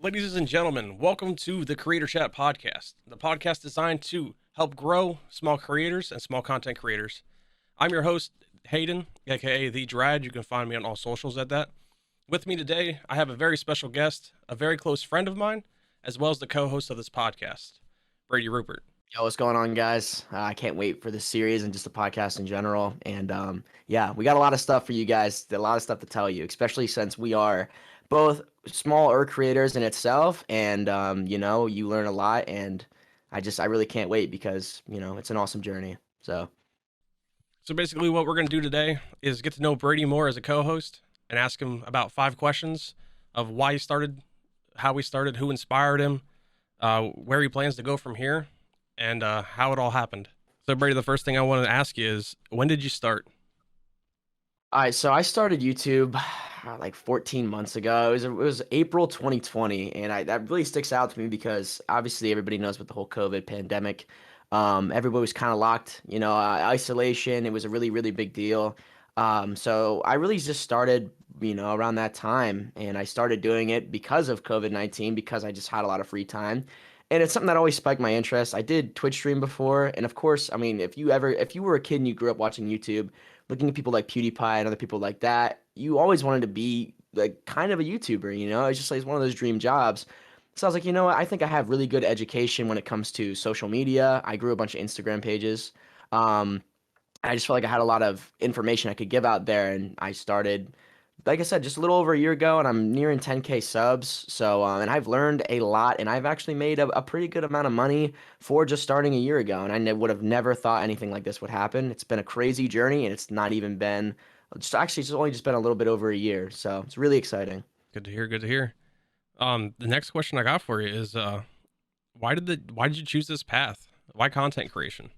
Ladies and gentlemen, welcome to the Creator Chat podcast, the podcast designed to help grow small creators and small content creators. I'm your host, Hayden, aka The Drad. You can find me on all socials at that. With me today, I have a very special guest, a very close friend of mine, as well as the co host of this podcast, Brady Rupert. Yo, what's going on, guys? I can't wait for this series and just the podcast in general. And yeah, we got a lot of stuff for you guys, a lot of stuff to tell you, especially since we are both smaller creators in itself. And you learn a lot. And I really can't wait because, it's an awesome journey. So, So, basically, what we're going to do today is get to know Brady more as a co host and ask him about 5 questions of why he started, how he started, who inspired him, where he plans to go from here, and how it all happened. So, Brady, the first thing I wanted to ask you is, when did you start? all right, so I started YouTube like 14 months ago. It was April 2020, and that really sticks out to me because obviously everybody knows with the whole COVID pandemic, everybody was kind of locked, isolation. It was a really, really big deal. So I really just started, around that time, and I started doing it because of COVID-19 because I just had a lot of free time. And it's something that always spiked my interest. I did Twitch stream before, and of course, I mean, if you were a kid and you grew up watching YouTube, looking at people like PewDiePie and other people like that, you always wanted to be like kind of a YouTuber, It's just like it's one of those dream jobs. So I was like, you know what? I think I have really good education when it comes to social media. I grew a bunch of Instagram pages. Um, I just felt like I had a lot of information I could give out there, and I started, like I said, just a little over a year ago, and I'm nearing 10K subs. So, and I've learned a lot, and I've actually made a pretty good amount of money for just starting a year ago, and would have never thought anything like this would happen. It's been a crazy journey, and it's not even been, it's only just been a little bit over a year, so it's really exciting. Good to hear. Good to hear. The next question I got for you is, why did you choose this path? Why content creation?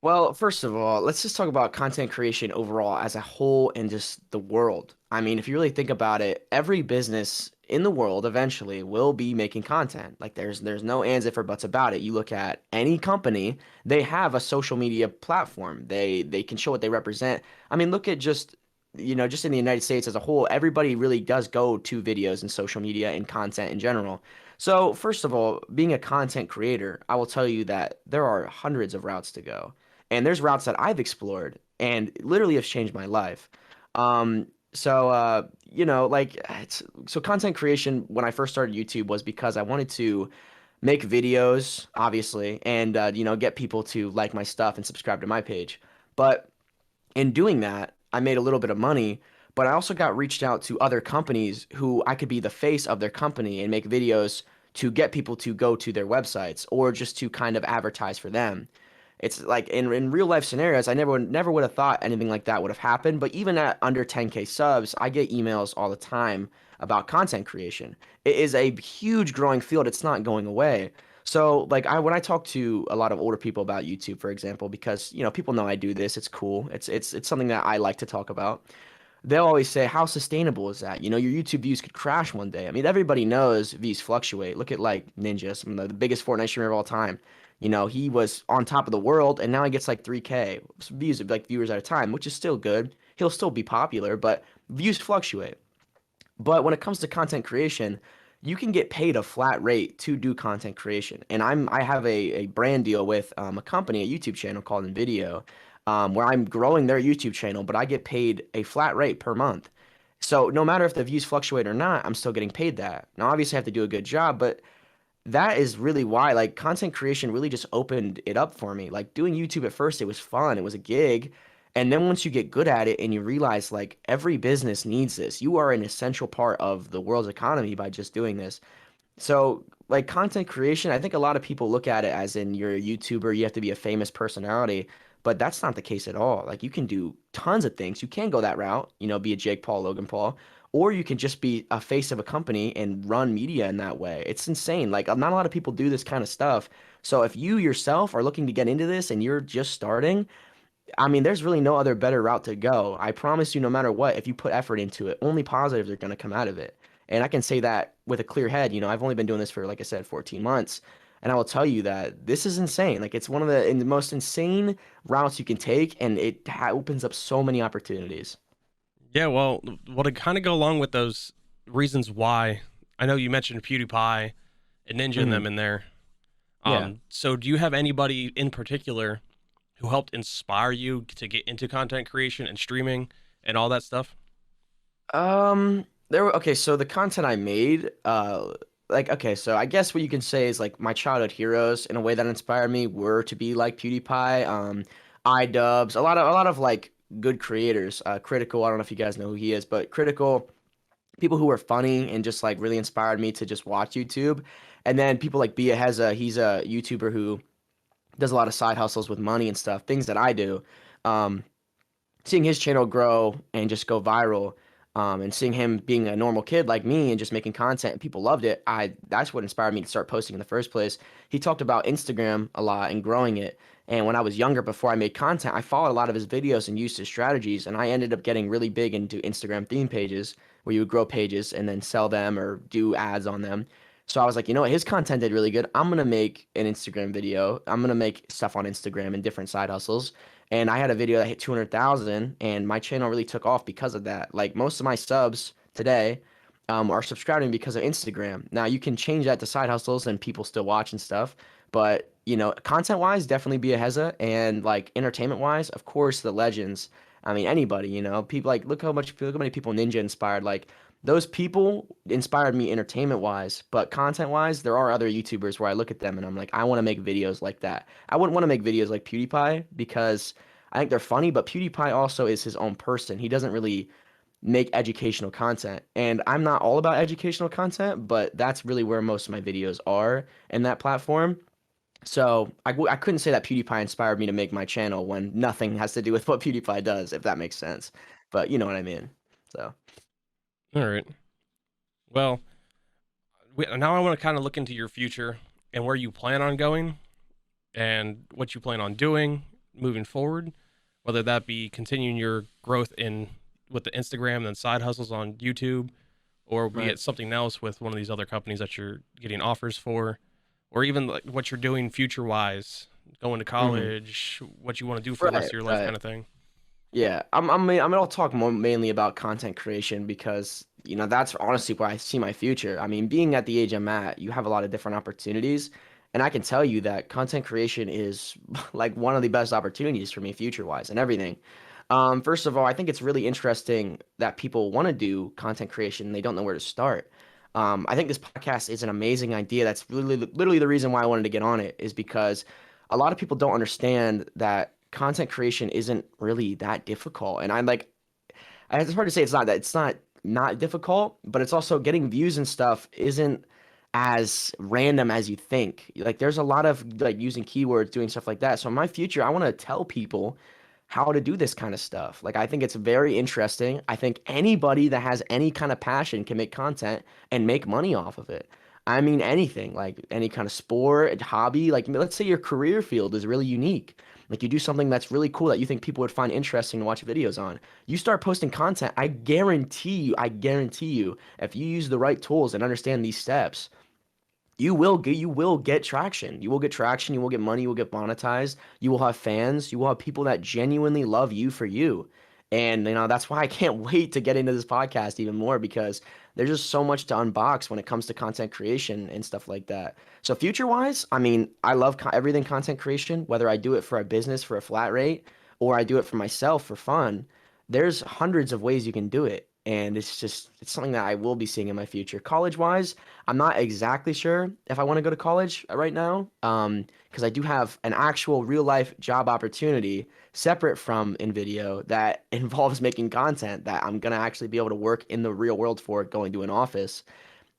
Well, first of all, let's just talk about content creation overall as a whole and just the world. I mean, if you really think about it, every business in the world eventually will be making content. Like there's no ands if or buts about it. You look at any company, they have a social media platform. They can show what they represent. I mean, look at just in the United States as a whole, everybody really does go to videos and social media and content in general. So, first of all, being a content creator, I will tell you that there are hundreds of routes to go. And there's routes that I've explored and literally have changed my life. So content creation when I first started YouTube was because I wanted to make videos, obviously, and get people to like my stuff and subscribe to my page. But in doing that, I made a little bit of money, but I also got reached out to other companies who I could be the face of their company and make videos to get people to go to their websites or just to kind of advertise for them. It's like in real life scenarios, I never would have thought anything like that would have happened. But even at under 10K subs, I get emails all the time about content creation. It is a huge growing field. It's not going away. So like when I talk to a lot of older people about YouTube, for example, because people know I do this, it's cool. It's something that I like to talk about. They'll always say, how sustainable is that? Your YouTube views could crash one day. I mean, everybody knows views fluctuate. Look at like Ninja, some of the biggest Fortnite streamer of all time. He was on top of the world, and now he gets like 3K views, like viewers at a time, which is still good. He'll still be popular, but views fluctuate. But when it comes to content creation, you can get paid a flat rate to do content creation. And I have a brand deal with a company, a YouTube channel called InVideo, where I'm growing their YouTube channel, but I get paid a flat rate per month. So no matter if the views fluctuate or not, I'm still getting paid that. Now, obviously, I have to do a good job, but that is really why like content creation really just opened it up for me. Like doing YouTube at first, it was fun, it was a gig. And then once you get good at it and you realize like every business needs this, you are an essential part of the world's economy by just doing this. So, like content creation, I think a lot of people look at it as in you're a YouTuber, you have to be a famous personality, but that's not the case at all. Like you can do tons of things. You can go that route, be a Jake Paul, Logan Paul, or you can just be a face of a company and run media in that way. It's insane. Like not a lot of people do this kind of stuff. So if you yourself are looking to get into this and you're just starting, I mean, there's really no other better route to go. I promise you, no matter what, if you put effort into it, only positives are going to come out of it. And I can say that with a clear head. I've only been doing this for, like I said, 14 months. And I will tell you that this is insane. Like, it's one of the most insane routes you can take, and it opens up so many opportunities. Yeah, well, to kind of go along with those reasons why I know you mentioned PewDiePie and Ninja and Hmm. them in there. Yeah. So do you have anybody in particular who helped inspire you to get into content creation and streaming and all that stuff? There were okay, so the content I made, like okay, so I guess what you can say is like my childhood heroes in a way that inspired me were to be like PewDiePie, iDubbbz, a lot of like good creators. Critical, I don't know if you guys know who he is, but Critical, people who were funny and just like really inspired me to just watch YouTube. And then people like Bia Heza, he's a YouTuber who does a lot of side hustles with money and stuff, things that I do. Um, Seeing his channel grow and just go viral, and seeing him being a normal kid like me and just making content and people loved it, I that's what inspired me to start posting in the first place. He talked about Instagram a lot and growing it. And when I was younger, before I made content, I followed a lot of his videos and used his strategies. And I ended up getting really big into Instagram theme pages where you would grow pages and then sell them or do ads on them. So I was like, you know what, his content did really good. I'm gonna make an Instagram video. I'm gonna make stuff on Instagram and different side hustles. And I had a video that hit 200,000, and my channel really took off because of that. Like most of my subs today, are subscribing because of Instagram. Now you can change that to side hustles, and people still watch and stuff. But content wise, definitely be a Heza, and like entertainment wise, of course, the legends. I mean, anybody. People like look how many people Ninja inspired. Like those people inspired me entertainment wise, but content wise, there are other YouTubers where I look at them and I'm like, I want to make videos like that. I wouldn't want to make videos like PewDiePie because I think they're funny, but PewDiePie also is his own person. He doesn't really make educational content. And I'm not all about educational content, but that's really where most of my videos are in that platform. So I couldn't say that PewDiePie inspired me to make my channel when nothing has to do with what PewDiePie does, if that makes sense. But you know what I mean. So, All right. Well, now I want to kind of look into your future and where you plan on going and what you plan on doing moving forward, whether that be continuing your growth in with the Instagram and side hustles on YouTube, or be right. it something else with one of these other companies that you're getting offers for, or even like what you're doing future wise, going to Hmm. college, what you want to do for the rest Right, of your life, right. kind of thing. Yeah, I'm gonna talk more mainly about content creation because that's honestly where I see my future. I mean, being at the age I'm at, you have a lot of different opportunities, and I can tell you that content creation is like one of the best opportunities for me future wise and everything. First of all, I think it's really interesting that people want to do content creation and they don't know where to start. I think this podcast is an amazing idea. That's literally the reason why I wanted to get on it is because a lot of people don't understand that content creation isn't really that difficult. And I'm like, it's hard to say it's not difficult, but it's also getting views and stuff isn't as random as you think. Like there's a lot of like using keywords, doing stuff like that. So in my future, I want to tell people how to do this kind of stuff. Like I think it's very interesting. I think anybody that has any kind of passion can make content and make money off of it. I mean anything, like any kind of sport, hobby, like let's say your career field is really unique. Like you do something that's really cool that you think people would find interesting to watch videos on. You start posting content, I guarantee you, if you use the right tools and understand these steps, you will get traction. You will get traction, you will get money, you will get monetized, you will have fans, you will have people that genuinely love you for you. And that's why I can't wait to get into this podcast even more because there's just so much to unbox when it comes to content creation and stuff like that. So future wise, I mean, I love everything content creation, whether I do it for a business for a flat rate or I do it for myself for fun. There's hundreds of ways you can do it. And it's something that I will be seeing in my future. College wise, I'm not exactly sure if I want to go to college right now, because I do have an actual real life job opportunity separate from in video that involves making content that I'm gonna actually be able to work in the real world for going to an office.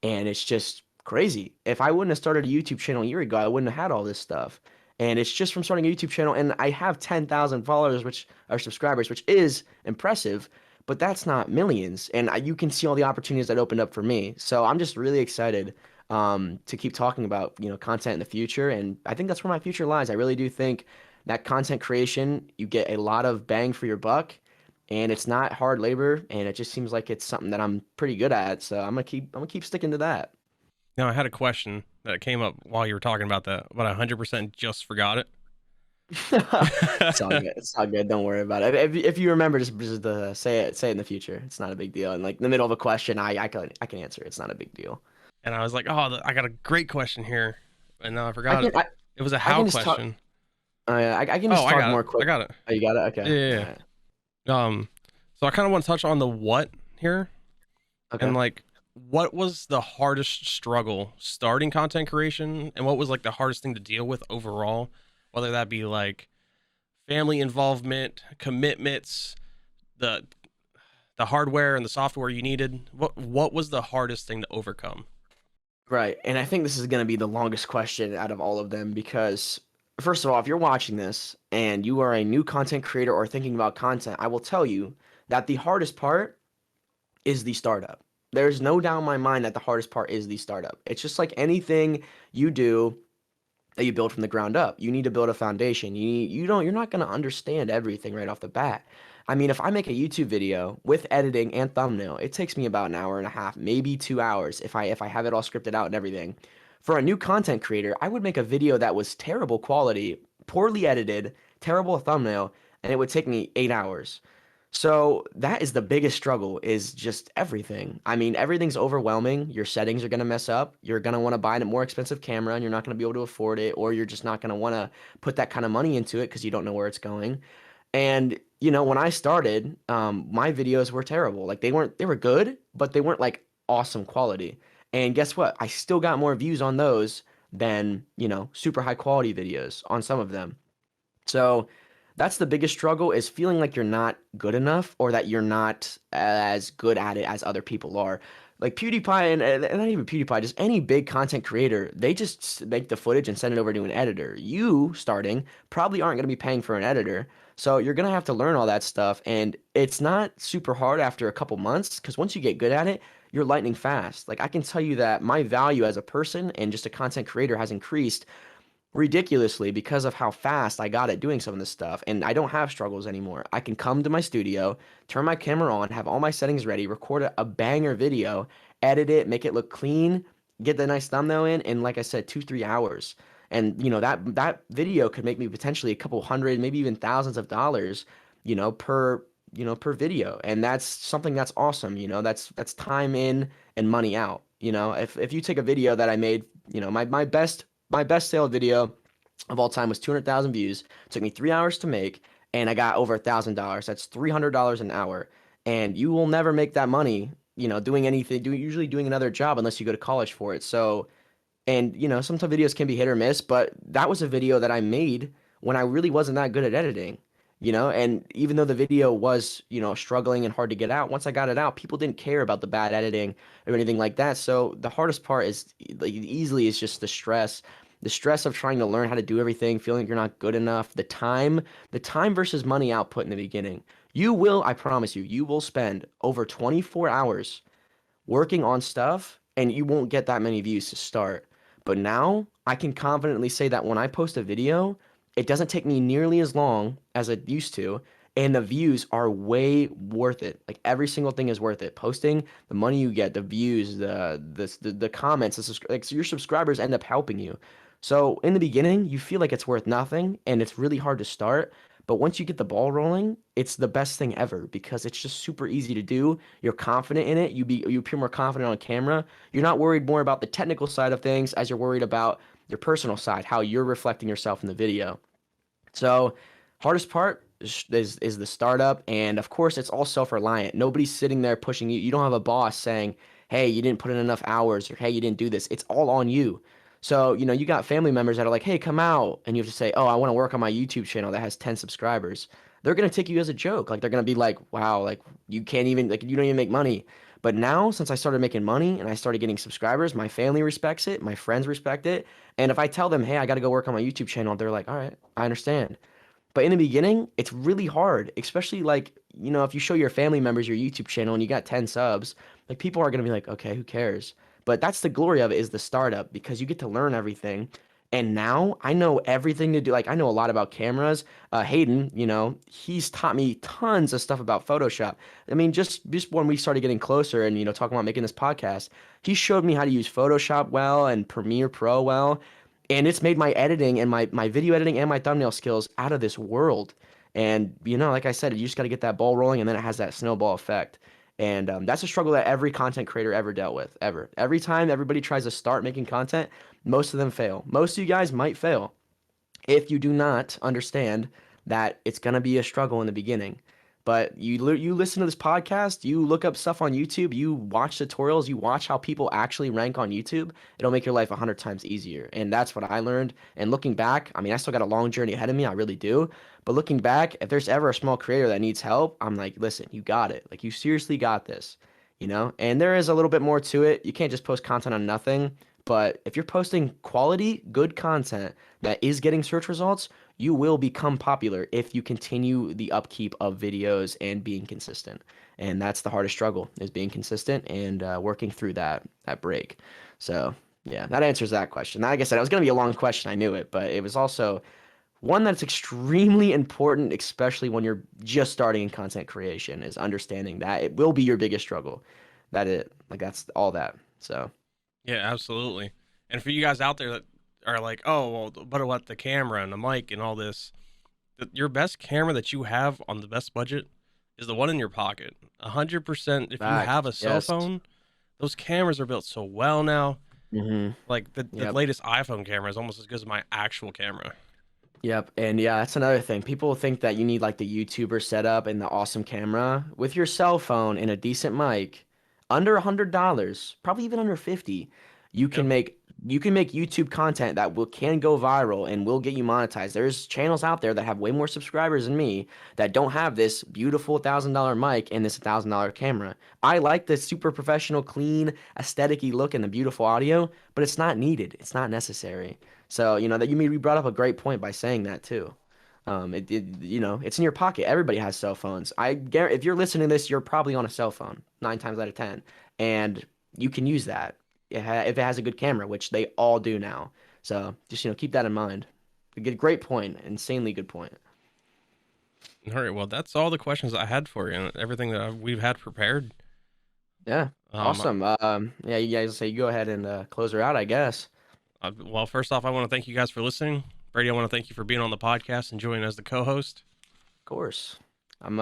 And it's just crazy. If I wouldn't have started a YouTube channel a year ago, I wouldn't have had all this stuff. And it's just from starting a YouTube channel, and I have 10,000 followers, which are subscribers, which is impressive, but that's not millions. And you can see all the opportunities that opened up for me. So I'm just really excited, to keep talking about content in the future, and I think that's where my future lies. I really do think that content creation, you get a lot of bang for your buck, and it's not hard labor, and it just seems like it's something that I'm pretty good at. So I'm gonna keep sticking to that. Now, I had a question that came up while you were talking about that, but I 100% just forgot it. It's all good. It's all good. Don't worry about it. If you remember, just say it in the future. It's not a big deal. And like in the middle of a question, I can answer. It's not a big deal. And I was like, oh, I got a great question here, and now I I forgot can it. It was a I how can just talk. question. I can Oh, just I talk got it. more I quick. got it. Oh, you got it. Okay. Yeah, All yeah, right. yeah. So I kind of want to touch on the what here, and Okay. like, what was the hardest struggle starting content creation, and what was like the hardest thing to deal with overall, whether that be like family involvement, commitments, the the hardware and the software you needed. What was the hardest thing to overcome? Right. And I think this is going to be the longest question out of all of them because, first of all, if you're watching this and you are a new content creator or thinking about content, I will tell you that the hardest part is the startup. There's no doubt in my mind that the hardest part is the startup. It's just like anything you do that you build from the ground up. You need to build a foundation. You're not going to understand everything right off the bat. I mean, if I make a YouTube video with editing and thumbnail, it takes me about an hour and a half, maybe 2 hours if I have it all scripted out and everything. For a new content creator, I would make a video that was terrible quality, poorly edited, terrible thumbnail, and it would take me 8 hours. So that is the biggest struggle is just everything. I mean, everything's overwhelming. Your settings are going to mess up. You're going to want to buy a more expensive camera and you're not going to be able to afford it, or you're just not going to want to put that kind of money into it because you don't know where it's going. And, when I started, my videos were terrible. Like they were good, but they weren't like awesome quality. And guess what? I still got more views on those than, super high quality videos on some of them. So that's the biggest struggle is feeling like you're not good enough or that you're not as good at it as other people are. Like PewDiePie and not even PewDiePie, just any big content creator, they just make the footage and send it over to an editor. You starting probably aren't going to be paying for an editor. So you're going to have to learn all that stuff. And it's not super hard after a couple months because once you get good at it, you're lightning fast. Like I can tell you that my value as a person and just a content creator has increased ridiculously because of how fast I got at doing some of this stuff. And I don't have struggles anymore. I can come to my studio, turn my camera on, have all my settings ready, record a banger video, edit it, make it look clean, get the nice thumbnail in, like I said, 2, 3 hours. And that video could make me potentially a couple hundred, maybe even thousands of dollars, per video. And that's something that's awesome. That's time in and money out. If you take a video that I made, my best sale video of all time was 200,000 views. It took me 3 hours to make, and I got over $1,000. That's $300 an hour. And you will never make that money, doing anything, usually doing another job unless you go to college for it. So, and sometimes videos can be hit or miss, but that was a video that I made when I really wasn't that good at editing. And even though the video was, struggling and hard to get out, once I got it out, people didn't care about the bad editing or anything like that. So the hardest part is like easily is just the stress of trying to learn how to do everything, feeling like you're not good enough, the time versus money output in the beginning. I promise you, you will spend over 24 hours working on stuff and you won't get that many views to start. But now I can confidently say that when I post a video, it doesn't take me nearly as long as it used to. And the views are way worth it. Like every single thing is worth it. Posting, the money you get, the views, the comments, like so your subscribers end up helping you. So in the beginning, you feel like it's worth nothing and it's really hard to start. But once you get the ball rolling, it's the best thing ever because it's just super easy to do. You're confident in it. You appear more confident on camera. You're not worried more about the technical side of things as you're worried about your personal side, how you're reflecting yourself in the video. So, hardest part is the startup, and of course, it's all self-reliant. Nobody's sitting there pushing you. You don't have a boss saying, "Hey, you didn't put in enough hours," or "Hey, you didn't do this." It's all on you. So, you got family members that are like, "Hey, come out," and you have to say, "Oh, I want to work on my YouTube channel that has 10 subscribers." They're gonna take you as a joke. Like they're gonna be like, "Wow, like you can't even like you don't even make money." But now, since I started making money and I started getting subscribers, my family respects it, my friends respect it, and if I tell them, "Hey, I got to go work on my YouTube channel," they're like, "All right, I understand." But in the beginning, it's really hard, especially like, if you show your family members your YouTube channel and you got 10 subs, like people are going to be like, okay, who cares? But that's the glory of it is the startup because you get to learn everything. And now I know everything to do. Like I know a lot about cameras. Hayden, he's taught me tons of stuff about Photoshop. I mean, just when we started getting closer and talking about making this podcast, he showed me how to use Photoshop well and Premiere Pro well, and it's made my editing and my video editing and my thumbnail skills out of this world. And like I said, you just got to get that ball rolling, and then it has that snowball effect. And that's a struggle that every content creator ever dealt with, ever. Every time everybody tries to start making content, most of them fail. Most of you guys might fail if you do not understand that it's going to be a struggle in the beginning. But you listen to this podcast, you look up stuff on YouTube, you watch tutorials, you watch how people actually rank on YouTube. It'll make your life 100 times easier. And that's what I learned. And looking back, I mean, I still got a long journey ahead of me. I really do. But looking back, if there's ever a small creator that needs help, I'm like, listen, you got it. Like, you seriously got this, you know? And there is a little bit more to it. You can't just post content on nothing. But if you're posting quality, good content that is getting search results, you will become popular if you continue the upkeep of videos and being consistent. And that's the hardest struggle, is being consistent and working through that break. So yeah, that answers that question. Like I said, it was going to be a long question. I knew it, but it was also one that's extremely important, especially when you're just starting in content creation, is understanding that it will be your biggest struggle. That's all that. So Yeah, absolutely. And for you guys out there that are like, oh, well, but what the camera and the mic and all this, your best camera that you have on the best budget is the one in your pocket. 100%. If you have a facts, cell yes. phone, those cameras are built so well now. Mm-hmm. Like the Yep. latest iPhone camera is almost as good as my actual camera. Yep. And yeah, that's another thing. People think that you need like the YouTuber setup and the awesome camera. With your cell phone and a decent mic, under $100, probably even under 50, you Yep. can make YouTube content that can go viral and will get you monetized. There's channels out there that have way more subscribers than me that don't have this beautiful $1,000 mic and this $1,000 camera. I like the super professional, clean, aesthetic-y look and the beautiful audio, but it's not needed. It's not necessary. So, that you brought up a great point by saying that too. It's in your pocket. Everybody has cell phones. I guarantee if you're listening to this, you're probably on a cell phone 9 times out of 10, and you can use that if it has a good camera, which they all do now. So just keep that in mind. Great point. Insanely good point. All right. Well, that's all the questions I had for you and everything that we've had prepared. Yeah. Um, Awesome. Yeah, you guys say you go ahead and close her out, I guess. well, first off, I want to thank you guys for listening. Brady, I want to thank you for being on the podcast and joining as the co-host. Of course. I'm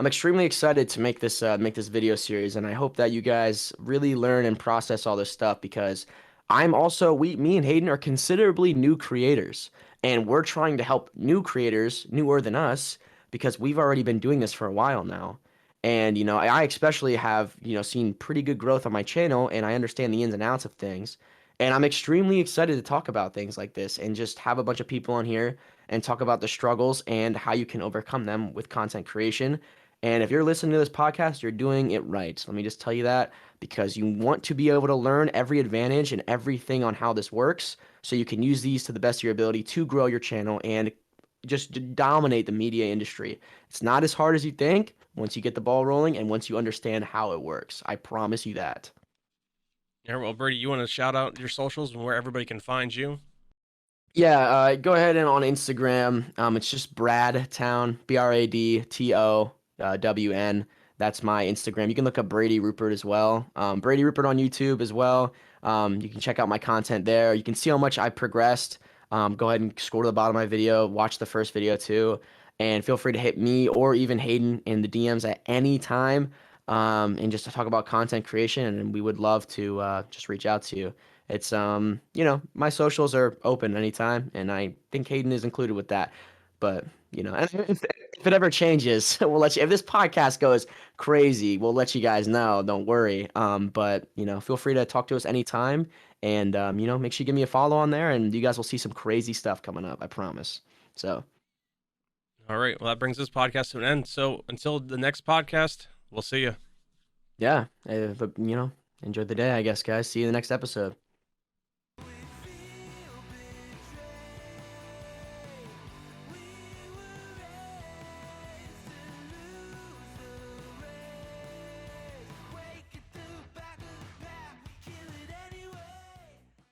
extremely excited to make this video series, and I hope that you guys really learn and process all this stuff because I'm also me and Hayden are considerably new creators, and we're trying to help new creators, newer than us, because we've already been doing this for a while now. And I especially have seen pretty good growth on my channel, and I understand the ins and outs of things. And I'm extremely excited to talk about things like this and just have a bunch of people on here and talk about the struggles and how you can overcome them with content creation. And if you're listening to this podcast, you're doing it right. Let me just tell you that because you want to be able to learn every advantage and everything on how this works so you can use these to the best of your ability to grow your channel and just dominate the media industry. It's not as hard as you think once you get the ball rolling and once you understand how it works. I promise you that. Yeah, well, Brady, you want to shout out your socials and where everybody can find you? Yeah, go ahead and on Instagram. It's just Bradtown, BradToWN. That's my Instagram. You can look up Brady Rupert as well. Brady Rupert on YouTube as well. You can check out my content there. You can see how much I progressed. Go ahead and scroll to the bottom of my video, watch the first video too, and feel free to hit me or even Hayden in the DMs at any time, and just to talk about content creation. And we would love to just reach out to you. It's my socials are open anytime, and I think Hayden is included with that. But and if it ever changes, we'll let you. If this podcast goes crazy, we'll let you guys know. Don't worry. But feel free to talk to us anytime, and make sure you give me a follow on there, and you guys will see some crazy stuff coming up. I promise. So All right. Well, that brings this podcast to an end. So until the next podcast, we'll see you. yeah, but enjoy the day, I guess, guys. See you in the next episode.